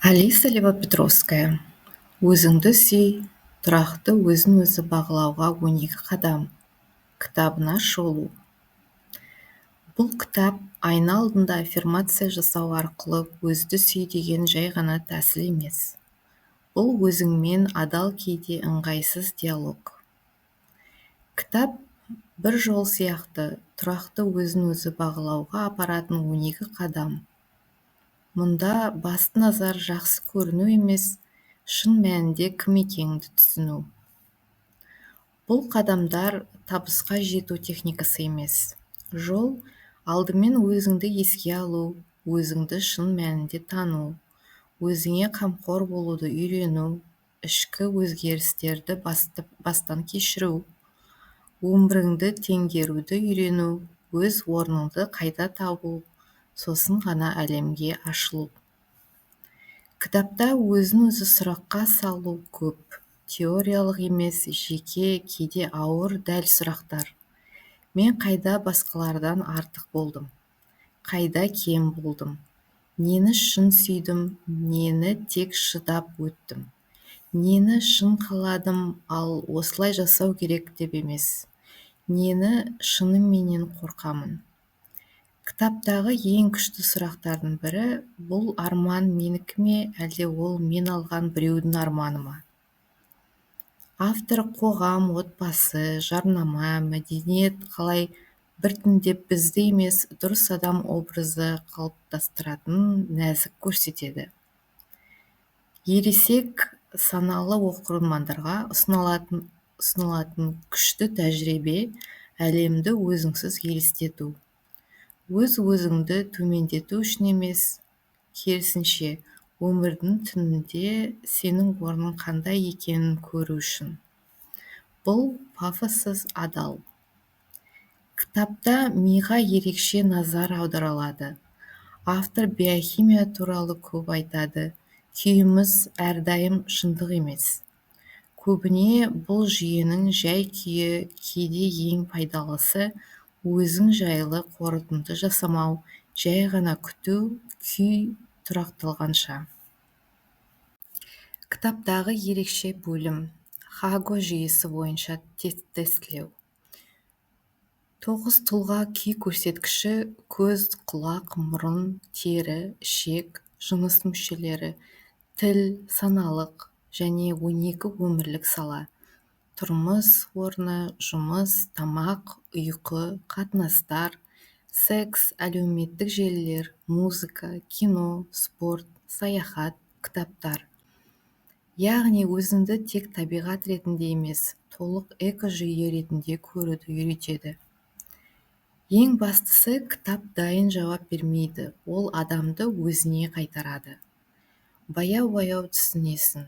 Алиса Левопетровская. Өзіңді сүй, тұрақты өзін өзі бағалауға 12 қадам. Кітабына шолу. Бұл кітап айна алдында аффирмация жасау арқылы өзді сүй деген жай ғана тәсіл емес. Бұл өзіңмен адал кейде ыңғайсыз диалог. Кітап бір жол сияқты тұрақты өзін өзі бағалауға апаратын 12 қадам. Мұнда басты назар жақсы көріну емес, шын мәнінде кім екеніңді түсіну. Бұл қадамдар табысқа жету техникасы емес. Жол алдымен өзіңді еске алу, өзіңді шын мәнінде тану, өзіңе қамқор болуды үйрену, ішкі өзгерістерді бастан кешіру, өміріңді теңгеруді үйрену, өз орныңды қайта табу, сосын ғана әлемге ашылу. Кітапта өзін өзі сұраққа салу көп. Теориялық емес, жеке, кейде ауыр дәл сұрақтар. Мен қайда басқалардан артық болдым? Қайда кем болдым? Нені шын сүйдім? Нені тек шыдап өттім? Нені шын қаладым, ал осылай жасау керек деп емес? Нені шынымен қорқамын? Кітаптағы ең күшті сұрақтардың бірі, бұл арман менікі ме, әлде ол мен алған біреудің арманы ма? Автор қоғам, отбасы, жарнама, мәдениет қалай біртіндеп бізді емес, дұрыс адам образы қалыптастыратынын нәзік көрсетеді. Ересек саналы оқырмандарға ұсынылатын күшті тәжірибе әлемді өзіңсіз елестету. Өз-өзіңді төмендету үшін емес, керісінше, өмірдің түнінде сенің орның қандай екенін көру үшін. Бұл пафоссыз адал. Кітапта миға ерекше назар аударылады. Автор биохимия туралы көп айтады. Күйіміз әрдайым шындық емес. Көбіне бұл жүйенің жай күйі, кейде ең пайдалысы, өзің жайлы қорытынды жасамау, жай ғана күту, күй тұрақталғанша. Кітаптағы ерекше бөлім Хаго жүйесі бойынша тестілеу. 9 тұлға күй көрсеткіші: көз, құлақ, мұрын, тері, ішек, жыныс мүшелері, тіл, саналық және 12 өмірлік сала. Тұрмыс орны, жұмыс, тамақ, ұйқы, қатынастар, секс, әлеуметтік желілер, музыка, кино, спорт, саяхат, кітаптар. Яғни өзіңді тек табиғат ретінде емес, толық экожүйе ретінде көруді үйретеді. Ең бастысы, кітап дайын жауап бермейді, ол адамды өзіне қайтарады. Баяу-баяу түсінесің.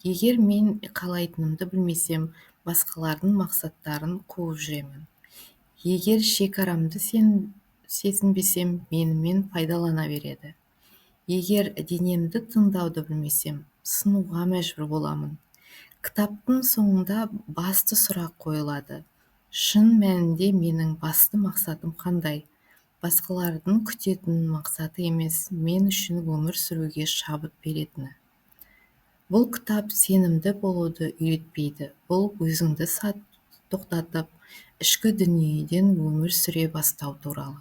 Егер мен қалайтынымды білмесем, басқалардың мақсаттарын қуып жүремін. Егер шекарамды сезінбесем, менімен пайдалана береді. Егер денемді тыңдауды білмесем, сынуға мәжбүр боламын. Кітаптың соңында басты сұрақ қойылады. Шын мәнінде менің басты мақсатым қандай? Басқалардың күтетін мақсаты емес, мен үшін өмір сүруге шабыт беретіні. Бұл кітап сенімді болуды үйретпейді. Бұл өзіңді тоқтатып, ішкі дүниеден өмір сүре бастау туралы.